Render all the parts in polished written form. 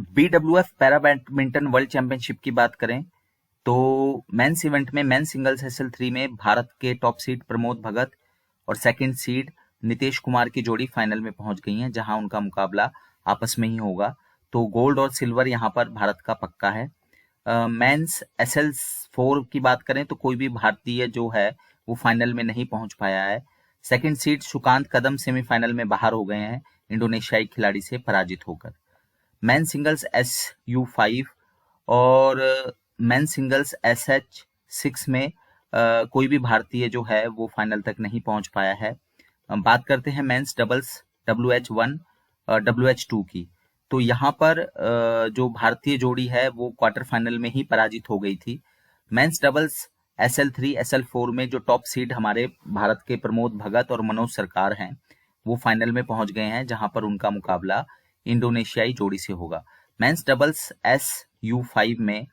BWF para badminton world championship की बात करें तो मेंस इवेंट में मेंस सिंगल्स SL3 में भारत के टॉप सीड प्रमोद भगत और सेकंड सीड नीतीश कुमार की जोड़ी फाइनल में पहुंच गई है, जहां उनका मुकाबला आपस में ही होगा। तो गोल्ड और सिल्वर यहां पर भारत का पक्का है। मेंस SL4 की बात करें तो कोई भी भारतीय जो है वो फाइनल में नहीं पहुंच पाया है। सेकंड सीड सुकांत कदम सेमीफाइनल में बाहर हो गए हैं इंडोनेशियाई खिलाड़ी से पराजित होकर। मेन सिंगल्स SU5 और मेन सिंगल्स SH6 में कोई भी भारतीय जो है वो फाइनल तक नहीं पहुंच पाया है। बात करते हैं मेंस डबल्स WH1 WH2 की, तो यहाँ पर जो भारतीय जोड़ी है वो क्वार्टर फाइनल में ही पराजित हो गई थी। मेंस डबल्स SL3 SL4 में जो टॉप सीड हमारे भारत के प्रमोद भगत और मनोज सरकार हैं वो फाइनल में पहुंच गए हैं, जहां पर उनका मुकाबला इंडोनेशियाई जोड़ी से होगा। मेंस डबल्स SU5 में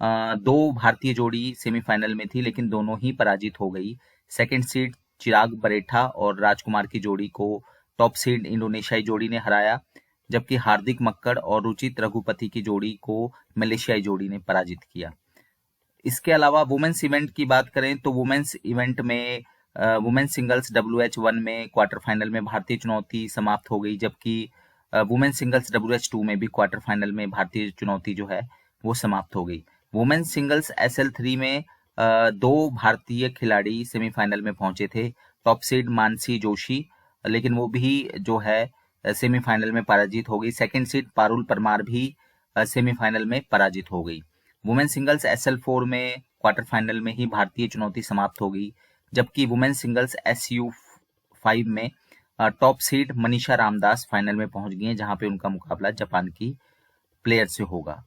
दो भारतीय जोड़ी सेमीफाइनल में थी, लेकिन दोनों ही पराजित हो गई। सेकंड सीड चिराग बरेठा और राजकुमार की जोड़ी को टॉप सीड इंडोनेशियाई जोड़ी ने हराया, जबकि हार्दिक मक्कड़ और रुचित रघुपति की जोड़ी को मलेशियाई जोड़ी ने पराजित किया। इसके अलावा वुमेन्स इवेंट की बात करें तो वुमेन्स इवेंट में वुमेन्स सिंगल्स WH1 में क्वार्टर फाइनल में भारतीय चुनौती समाप्त हो गई, जबकि वुमेन्स सिंगल्स WH2 में भी क्वार्टर फाइनल में भारतीय चुनौती जो है वो समाप्त हो गई। वुमेन्स सिंगल्स SL3 में दो भारतीय खिलाड़ी सेमीफाइनल में पहुंचे थे, टॉप सीड मानसी जोशी, लेकिन वो भी जो है सेमीफाइनल में पराजित हो गई। सेकंड सीड पारुल परमार भी सेमीफाइनल में पराजित हो गई। वुमेन सिंगल्स SL4 में क्वार्टर फाइनल में ही भारतीय चुनौती समाप्त हो गई, जबकि वुमेन सिंगल्स SU5 में top seed Manisha Ramdas final में पहुंच गई हैं, जहां पे उनका मुकाबला जापान की प्लेयर से होगा।